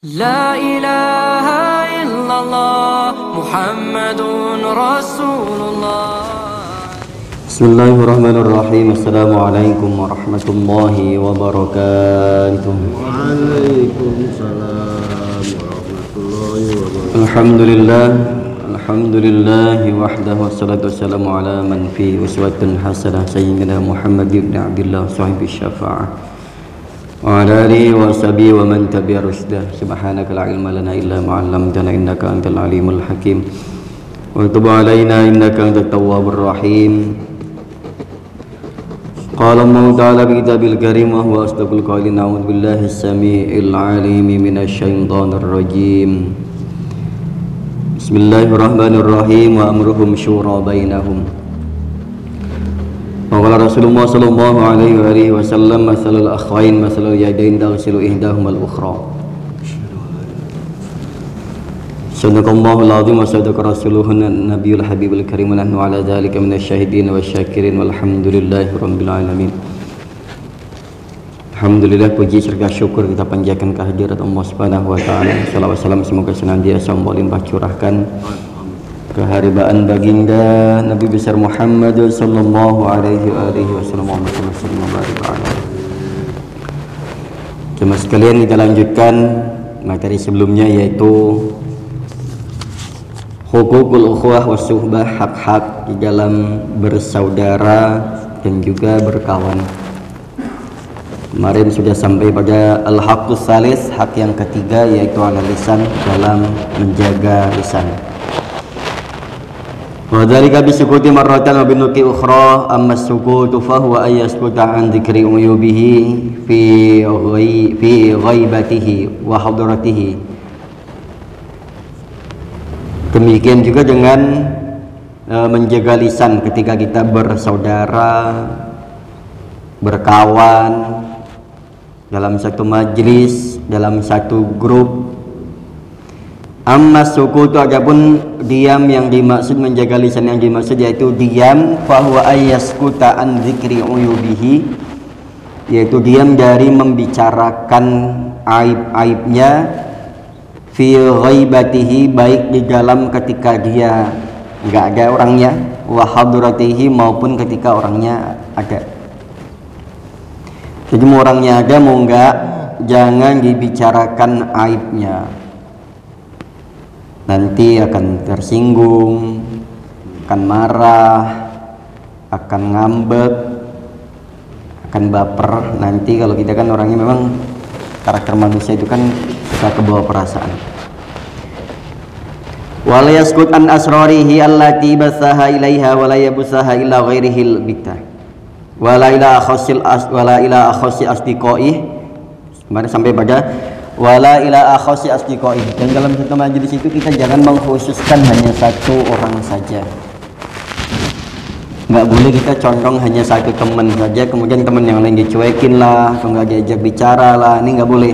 لا إله إلا الله محمد رسول الله. Bismillahirrahmanirrahim. Assalamualaikum warahmatullahi wabarakatuh. Waalaikumsalam warahmatullahi wabarakatuh. Alhamdulillah wahdahu wassalatu wassalamu ala man fi uswatun hasanah sayyidina Muhammad ibn Abdullah sahibi syafa'ah wa ala alihi wa sahbihi wa man tabi'a rusdah. Subhanaka la ilma lana illa ma 'allamtana innaka antal alimul hakim wa tub 'alaina innaka antat tawwabur rahim. Qala Allah ta'ala bi kitabil karim wa huwa asdaqul qailin. A'udzu billahi as-sami'il 'alim minasy syaithanir rajim. Bismillahirrahmanirrahim. Wa amruhum syura bainahum. Wa qala Rasulullah sallallahu alaihi wasallam masalul akhwain masalul yadain tagsilu ihdahum al-ukhra. Sadaqallahul azim wa sadaqa rasuluhun nabiyul habibul karim wa nahnu ala dzalika minasyahidin wasyakirin walhamdulillahi rabbil alamin. Alhamdulillah, puji serta syukur kita panjatkan kehadirat Allah Subhanahu wa taala. Shalawat salam semoga senantiasa Allah limpah curahkan keharibaan baginda Nabi besar Muhammad sallallahu alaihi wasallam. Jemaah sekalian, kita lanjutkan materi sebelumnya, yaitu hukukul ukhuwah was-suhbah, hak-hak di dalam bersaudara dan juga berkawan. Kemarin sudah sampai pada al-haqqus salis, hak yang ketiga, yaitu ala lisan, dalam menjaga lisan. Wa dzalika bisukuti marratan wa binuki ukhra, amma as-sukutu fa huwa ay yaskuta an dzikri uyubihi fi ghaibatihi wa hadratihi. Demikian juga dengan menjaga lisan ketika kita bersaudara, berkawan, dalam satu majlis, dalam satu grup. Amma sukutu, adapun diam yang dimaksud, menjaga lisan yang dimaksud yaitu diam fahuwa ayyaskuta an dzikri uyubihi, yaitu diam dari membicarakan aib-aibnya, fi ghaibatihi, baik di dalam ketika dia enggak ada orangnya, wa hadratihi, maupun ketika orangnya ada. Jadi mau orangnya ada mau enggak, jangan dibicarakan aibnya. Nanti akan tersinggung, akan marah, akan ngambek, akan baper. Nanti kalau kita kan orangnya memang karakter manusia itu kan suka kebawa perasaan. Wala yaskut an asrarihi allati basaha ilaiha wala yabusaha illa ghairihil bitah. Wala ila akhasi asdiqoi. Kemarin sampai pada wala ila akhasi asdiqoi. Dan dalam satu majelis itu kita jangan mengkhususkan hanya satu orang saja. Nggak boleh kita condong hanya satu teman saja, kemudian teman yang lain dicuekin lah, atau nggak diajak bicara lah. Ini nggak boleh.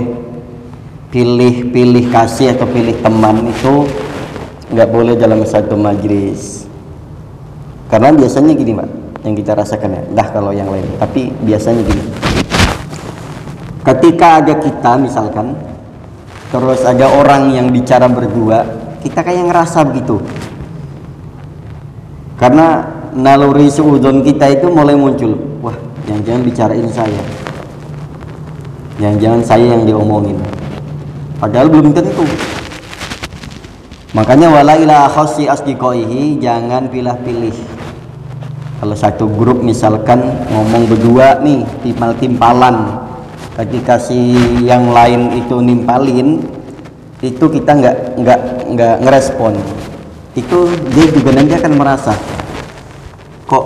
Pilih kasih atau pilih teman itu nggak boleh dalam satu majelis. Karena biasanya gini, Pak, yang kita rasakan ya, dah kalau yang lain, tapi biasanya gini, ketika ada kita misalkan, terus ada orang yang bicara berdua, kita kayak ngerasa begitu, karena naluri suudzon kita itu mulai muncul, wah jangan-jangan bicarain saya, jangan-jangan saya yang diomongin, padahal belum tentu. Makanya wala ila khassi asdiqaihi, jangan pilih-pilih. Kalau satu grup misalkan ngomong berdua nih, timpal-timpalan, ketika si yang lain itu nimpalin, itu kita nggak ngerespon, itu dia juga nanti akan merasa, kok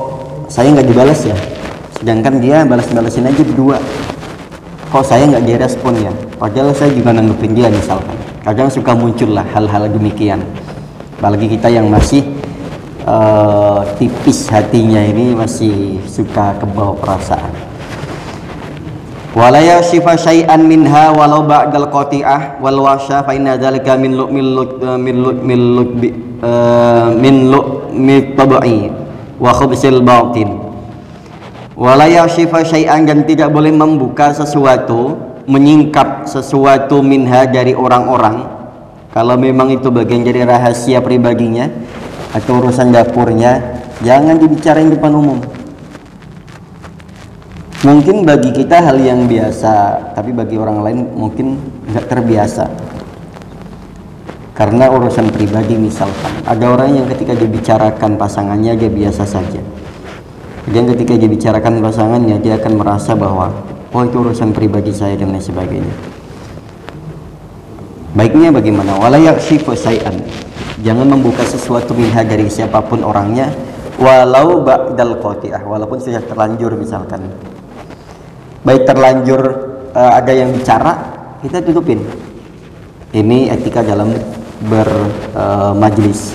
saya nggak dibalas ya, sedangkan dia balas-balasin aja berdua, kok saya nggak direspon ya, padahal saya juga nanggepin dia misalkan. Kadang suka muncul lah hal-hal demikian, apalagi kita yang masih tipis hatinya ini, masih suka kebawa perasaan. Wala yashifa syai'an minha walau ba'dal qati'ah wal wasya fa inna dzalika min tabi'i wa khubsil batin. Wala yashifa syai'an, dan tidak boleh membuka sesuatu menyingkap sesuatu minha dari orang-orang, kalau memang itu bagian dari rahasia pribadinya atau urusan dapurnya, jangan dibicarain depan umum. Mungkin bagi kita hal yang biasa, tapi bagi orang lain mungkin nggak terbiasa. Karena urusan pribadi, misalkan ada orang yang ketika dibicarakan pasangannya dia biasa saja, dan ketika dibicarakan pasangannya dia akan merasa bahwa oh itu urusan pribadi saya dan lain sebagainya. Baiknya bagaimana? Wala yakshifu syai'an, jangan membuka sesuatu minha dari siapapun orangnya, walau ba'dal qati'ah, walaupun sudah terlanjur. Misalkan baik terlanjur ada yang bicara, kita tutupin. Ini etika dalam bermajlis,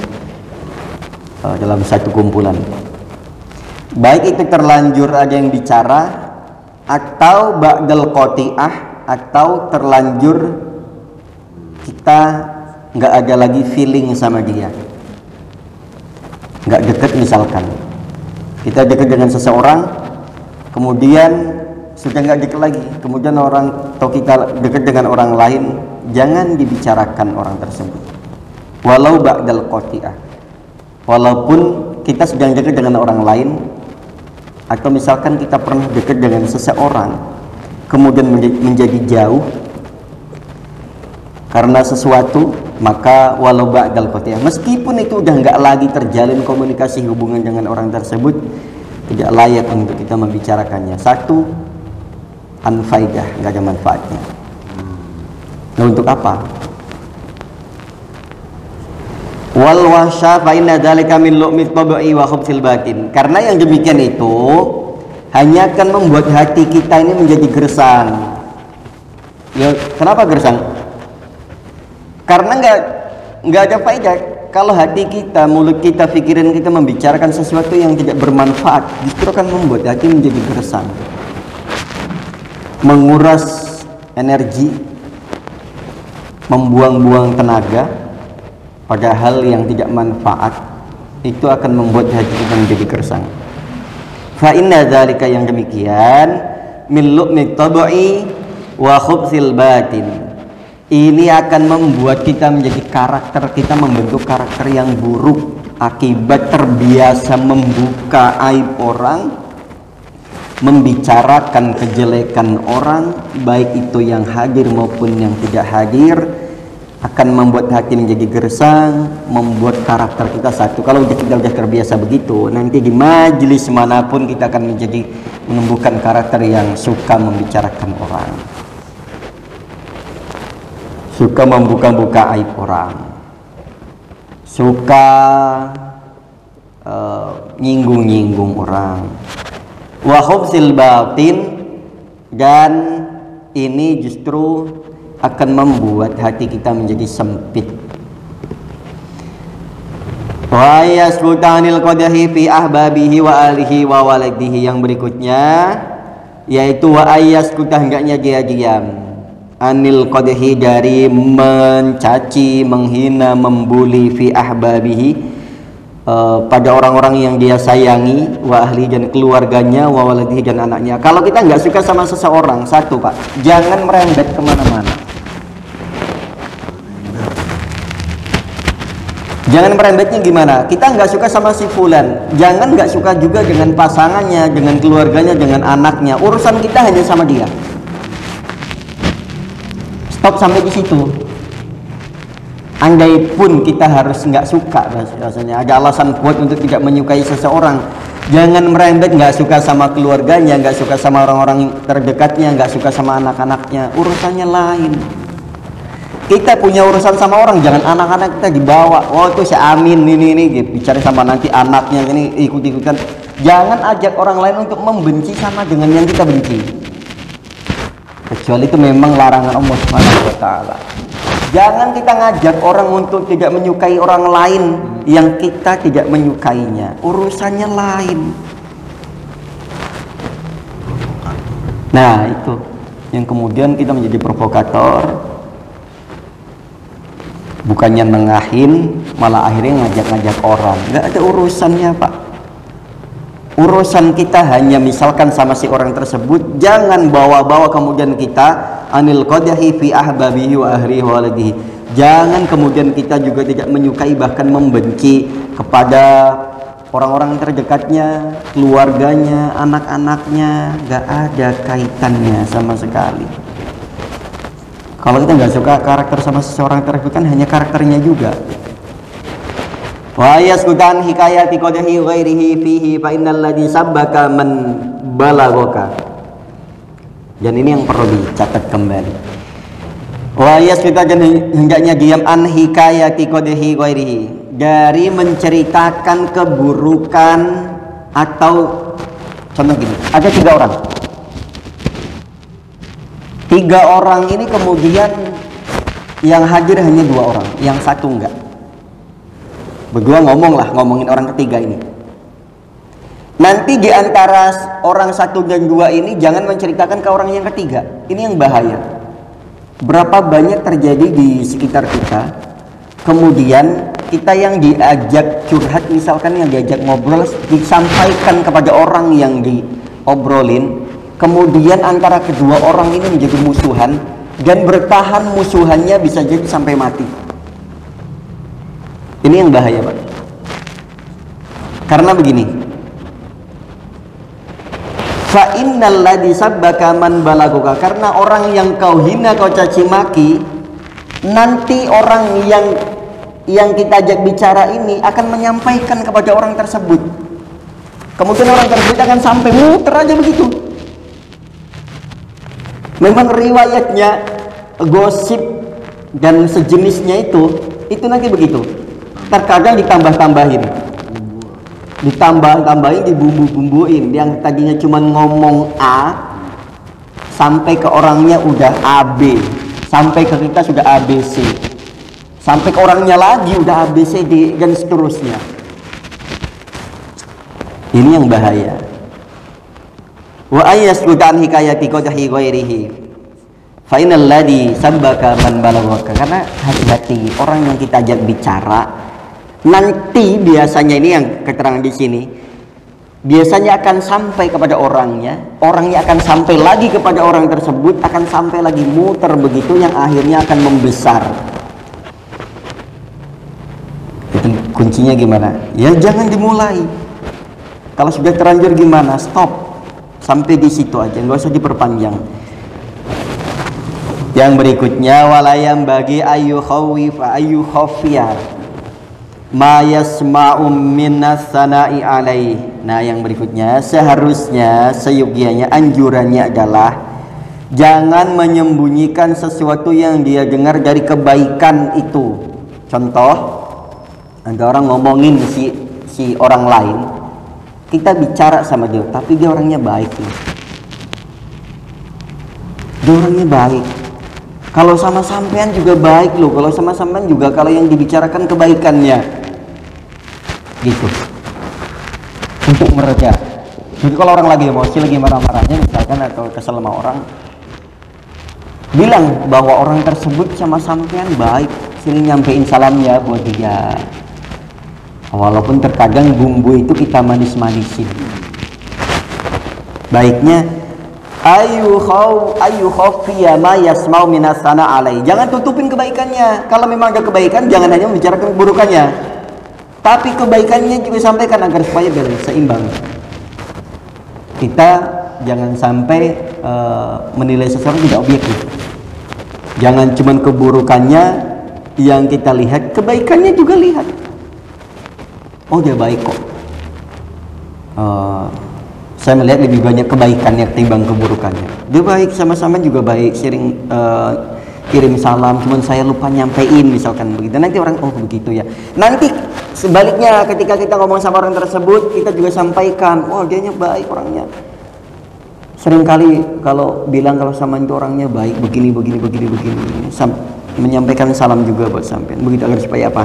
dalam satu kumpulan. Baik itu terlanjur ada yang bicara, atau ba'dal qati'ah, atau terlanjur kita nggak ada lagi feeling sama dia, nggak deket. Misalkan kita deket dengan seseorang, kemudian sudah nggak deket lagi, kemudian orang atau kita deket dengan orang lain, jangan dibicarakan orang tersebut walau ba'dal qati'ah, walaupun kita sedang dekat dengan orang lain, atau misalkan kita pernah dekat dengan seseorang kemudian menjadi jauh karena sesuatu, maka walau ba'dal qati'ah, meskipun itu udah nggak lagi terjalin komunikasi hubungan dengan orang tersebut, tidak layak untuk kita membicarakannya. Satu, anfaidah, nggak ada manfaatnya. Nah, untuk apa? Wal wasya fa inna dzalika min lu'mit tabi'i wa khubsil batin. Karena yang demikian itu hanya akan membuat hati kita ini menjadi gersang. Ya, kenapa gersang? Karena nggak ada faedah. Kalau hati kita, mulut kita, pikiran kita membicarakan sesuatu yang tidak bermanfaat, justru akan membuat hati menjadi gersang, menguras energi, membuang-buang tenaga pada hal yang tidak manfaat. Itu akan membuat hati kita menjadi gersang. Fa inna dzalika, yang demikian, min lu'mi tabi'i wa khubsil batin, ini akan membuat kita menjadi karakter kita, membentuk karakter yang buruk akibat terbiasa membuka aib orang, membicarakan kejelekan orang, baik itu yang hadir maupun yang tidak hadir, akan membuat hati menjadi gersang, membuat karakter kita satu. Kalau kita sudah terbiasa begitu, nanti di majelis manapun kita akan menjadi menumbuhkan karakter yang suka membicarakan orang, suka membuka-buka aib orang, suka nyinggung-nyinggung orang. Wa khubsil batin, dan ini justru akan membuat hati kita menjadi sempit. Wa yasbutanil qadahi fi ahbabihi wa alihi wa waladihi, yang berikutnya yaitu wa ayaskuta, hendaknya dia diam, anil qadhi, dari mencaci, menghina, membuli, fi ahbabihi, pada orang-orang yang dia sayangi, wa ahli, dan keluarganya, wa waladihi, dan anaknya. Kalau kita nggak suka sama seseorang, satu Pak, jangan merembet kemana-mana. Jangan merembetnya gimana? Kita nggak suka sama si fulan, jangan nggak suka juga dengan pasangannya, dengan keluarganya, dengan anaknya. Urusan kita hanya sama dia. Stop sampai di situ. Andai pun kita harus nggak suka, rasanya ada alasan kuat untuk tidak menyukai seseorang, jangan merembet, nggak suka sama keluarganya, nggak suka sama orang-orang terdekatnya, nggak suka sama anak-anaknya. Urusannya lain. Kita punya urusan sama orang, jangan anak-anak kita dibawa. Oh itu si Amin ini gitu, bicara sama nanti anaknya ini ikut-ikutan. Jangan ajak orang lain untuk membenci sama dengan yang kita benci, kecuali itu memang larangan Allah Subhanahu wa taala. Jangan kita ngajak orang untuk tidak menyukai orang lain yang kita tidak menyukainya. Urusannya lain. Nah, itu yang kemudian kita menjadi provokator. Bukannya nengahin, malah akhirnya ngajak-ngajak orang. Nggak ada urusannya, Pak. Urusan kita hanya misalkan sama si orang tersebut, jangan bawa-bawa kemudian kita anil qadahi fi ahbabihi wa ahlihi wa waladihi. Jangan kemudian kita juga tidak menyukai bahkan membenci kepada orang-orang terdekatnya, keluarganya, anak-anaknya, gak ada kaitannya sama sekali. Kalau kita nggak suka karakter sama seseorang tersebut kan hanya karakternya juga. Wa yaskutan hikayati qadahi ghairihi fihi fa innal ladzi sabbaka man balagaka. Dan ini yang perlu dicatat kembali. Wa yaskutan hendaknya diam an hikayati qadahi ghairihi, dari menceritakan keburukan atau contoh gini, ada 3 orang. 3 orang ini kemudian yang hadir hanya 2 orang, yang satu enggak. Berdua ngomongin orang ketiga ini. Nanti di antara orang 1 dan 2 ini jangan menceritakan ke orang yang ketiga. Ini yang bahaya. Berapa banyak terjadi di sekitar kita, kemudian kita yang diajak curhat, misalkan yang diajak ngobrol, disampaikan kepada orang yang diobrolin, kemudian antara kedua orang ini menjadi musuhan, dan bertahan musuhannya bisa jadi sampai mati. Ini yang bahaya, Pak. Karena begini, fa innal ladzi sabbaka man balaguka, karena orang yang kau hina, kau caci maki, nanti orang yang kita ajak bicara ini akan menyampaikan kepada orang tersebut. Kemudian orang tersebut akan sampai muter aja begitu. Memang riwayatnya gosip dan sejenisnya itu nanti begitu. Terkadang ditambah-tambahin, dibumbu-bumbuin. Yang tadinya cuma ngomong A, sampai ke orangnya udah AB, sampai ke kita sudah ABC, sampai ke orangnya lagi udah ABCD dan seterusnya. Ini yang bahaya. Wa ayyaskutan hikayati qadahi ghairihi fa innal ladzi sabbaka man balagaka. Karena hati-hati orang yang kita ajak bicara, nanti biasanya ini yang keterangan di sini, biasanya akan sampai kepada orangnya akan sampai lagi kepada orang tersebut, akan sampai lagi muter begitu, yang akhirnya akan membesar. Itu kuncinya gimana? Ya jangan dimulai. Kalau sudah terlanjur gimana? Stop. Sampai di situ aja, nggak usah diperpanjang. Yang berikutnya, walayam bagi ayu khawfiya ma yasma'u minas sana'i alaih. Nah, yang berikutnya, seharusnya seyogianya anjurannya adalah jangan menyembunyikan sesuatu yang dia dengar dari kebaikan itu. Contoh, ada orang ngomongin si orang lain, kita bicara sama dia, tapi dia orangnya baik nih. Dia orangnya baik. Kalau sama sampean juga baik loh. Kalau sama sampean juga kalau yang dibicarakan kebaikannya, gitu. Untuk mereda. Jadi kalau orang lagi emosi, lagi marah-marahnya misalkan, atau kesel sama orang, bilang bahwa orang tersebut sama sampean baik, sini nyampein salamnya buat dia. Walaupun terkadang bumbu itu kita manis-manisin. Baiknya ayu khafiya ma yasma'u minas sana alai. Jangan tutupin kebaikannya. Kalau memang ada kebaikan, jangan hanya membicarakan keburukannya, tapi kebaikannya juga sampaikan agar supaya seimbang. Kita jangan sampai menilai seseorang tidak objektif. Jangan cuma keburukannya yang kita lihat, kebaikannya juga lihat. Oh, dia baik kok. Saya melihat lebih banyak kebaikannya ketimbang keburukannya. Dia baik, sama-sama juga baik, sering kirim salam, cuman saya lupa nyampein misalkan begitu. Nanti orang, oh begitu ya. Nanti sebaliknya, ketika kita ngomong sama orang tersebut, kita juga sampaikan, oh dianya baik orangnya. Seringkali kalau bilang kalau sama itu orangnya baik, begini. Menyampaikan salam juga buat sampean. Begitu agar supaya apa?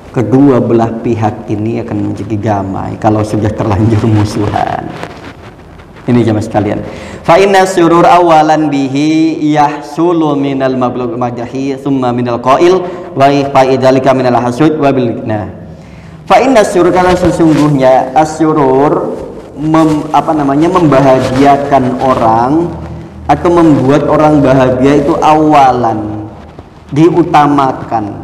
Kedua belah pihak ini akan menjadi damai kalau sudah terlanjur musuhan. Ini jamaah sekalian. Fa inna surur awalan bihi yahsulu minal mablugh madahi thumma minal qail wa fa'idzalika minal hasud wa bil nah. Fa inna surur, karena sesungguhnya asyurur membahagiakan orang atau membuat orang bahagia itu awalan, diutamakan.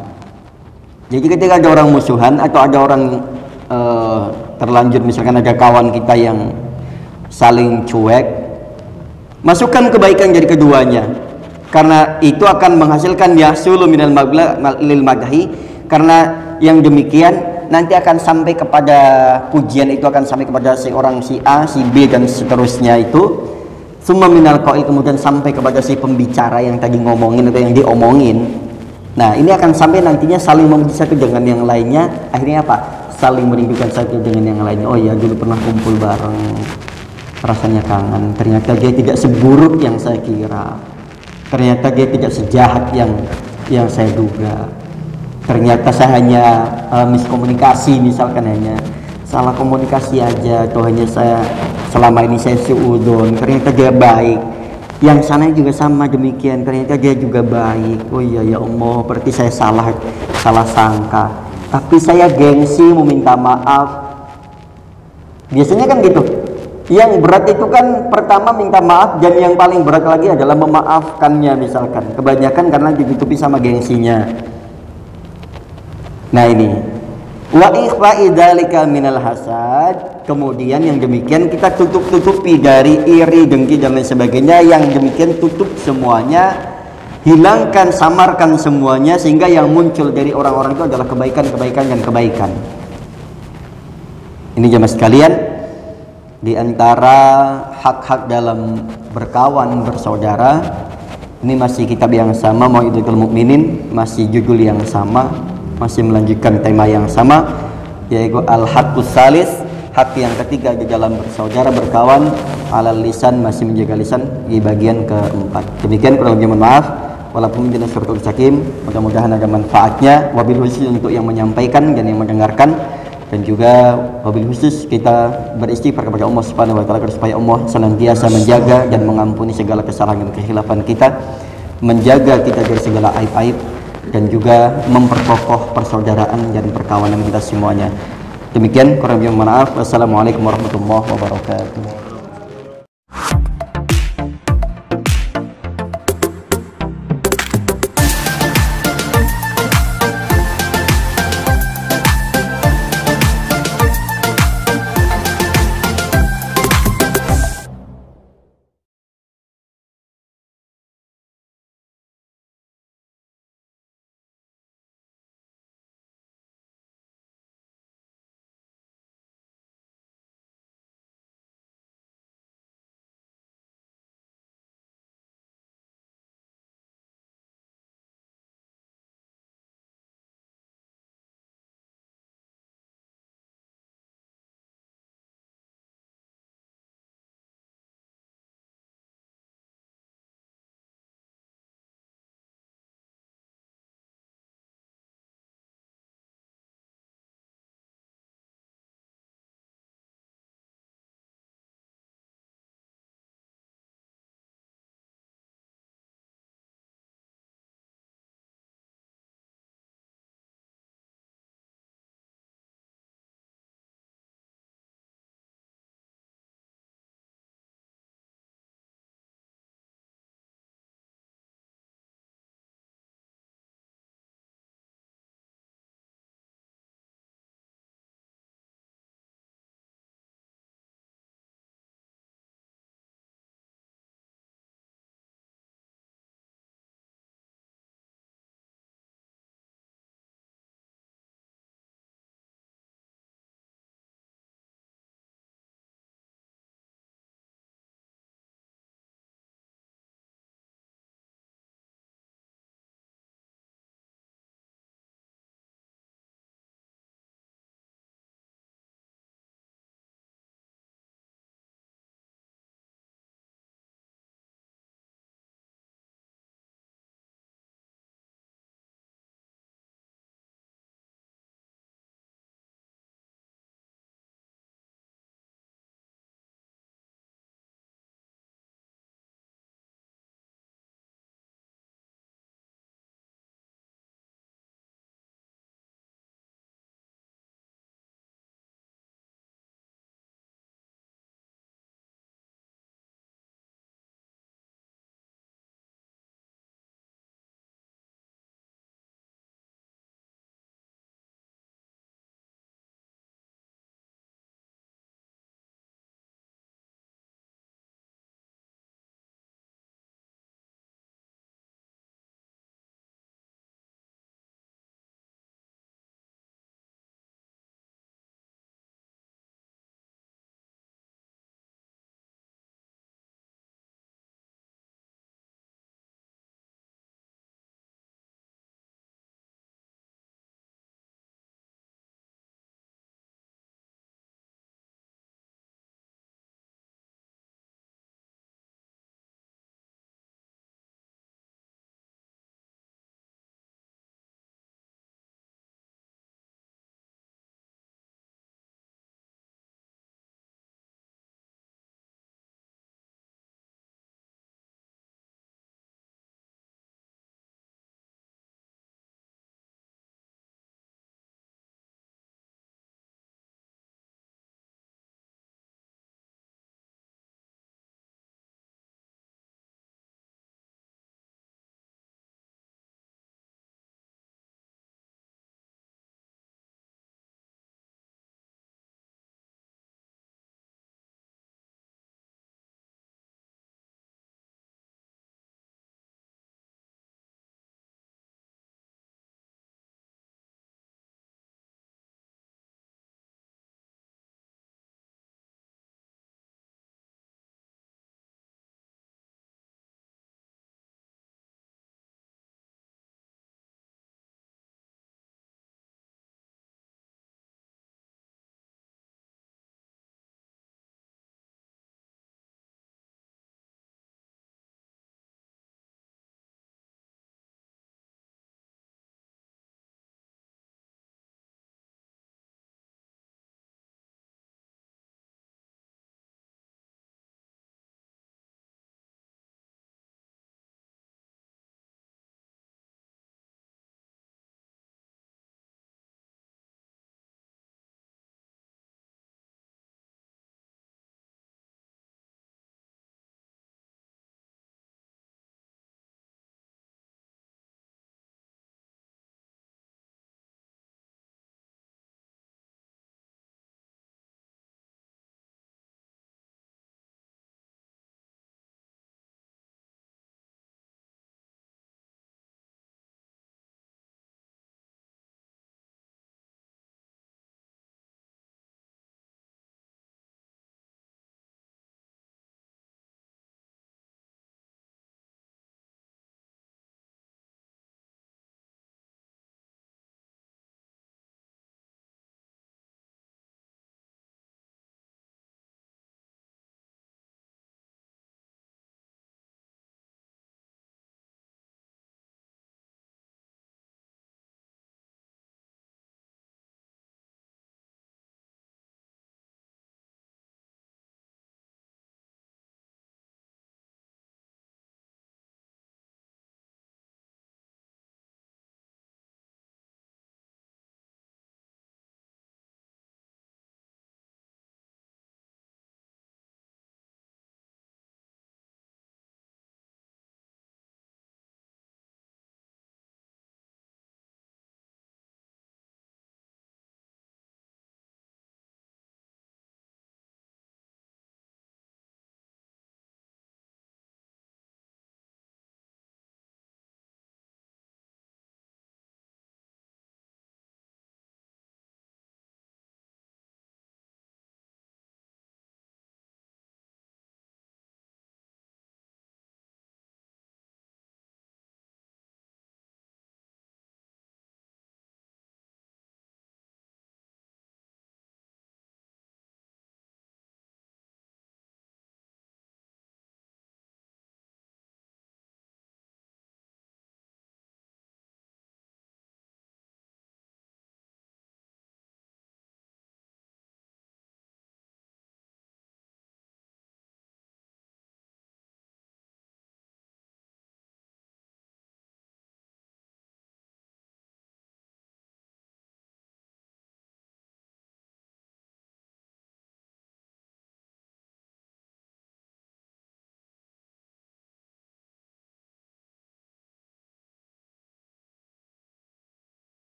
Jadi ketika ada orang musuhan atau ada orang terlanjur, misalkan ada kawan kita yang saling cuek, masukkan kebaikan jadi keduanya, karena itu akan menghasilkan yasulu minal lil madahi, karena yang demikian nanti akan sampai kepada pujian itu akan sampai kepada si orang si A, si B dan seterusnya itu. Summa minal qail, kemudian sampai kepada si pembicara yang tadi ngomongin atau yang diomongin. Nah, ini akan sampai nantinya saling memuji satu dengan yang lainnya. Akhirnya apa? Saling merindukan satu dengan yang lainnya. Oh ya, dulu pernah kumpul bareng, rasanya kangen. Ternyata dia tidak seburuk yang saya kira. Ternyata dia tidak sejahat yang saya duga. Ternyata saya hanya miskomunikasi, misalkan hanya salah komunikasi aja, atau hanya saya selama ini saya suudon, ternyata dia baik. Yang sana juga sama demikian, ternyata dia juga baik. Oh iya ya Allah, berarti saya salah sangka. Tapi saya gengsi mau minta maaf. Biasanya kan gitu. Yang berat itu kan pertama minta maaf, dan yang paling berat lagi adalah memaafkannya misalkan. Kebanyakan karena ditutupi sama gengsinya. Nah ini wa ikhfa'i dzalika minal hasad, kemudian yang demikian kita tutupi dari iri, dengki dan lain sebagainya. Yang demikian tutup semuanya, hilangkan, samarkan semuanya, sehingga yang muncul dari orang-orang itu adalah kebaikan dan kebaikan. Ini jemaah sekalian, di antara hak-hak dalam berkawan, bersaudara, ini masih kitab yang sama, Mau'izatul Mukminin, masih judul yang sama, masih melanjutkan tema yang sama, yaitu al-haqqus salis, hak yang ketiga di dalam bersaudara, berkawan, alal lisan, masih menjaga lisan, di bagian keempat. Demikian, kurang lebih mohon maaf. Walaupun jenis suratul Hakim, mudah-mudahan ada manfaatnya, wabil khusus untuk yang menyampaikan dan yang mendengarkan, dan juga wabil khusus kita beristighfar kepada Allah Subhanahu wa taala supaya Allah senantiasa menjaga dan mengampuni segala kesalahan dan kekhilafan kita, menjaga kita dari segala aib-aib, dan juga memperkokoh persaudaraan dan perkawanan kita semuanya. Demikian, kurang lebih mohon maaf. Wassalamualaikum warahmatullahi wabarakatuh.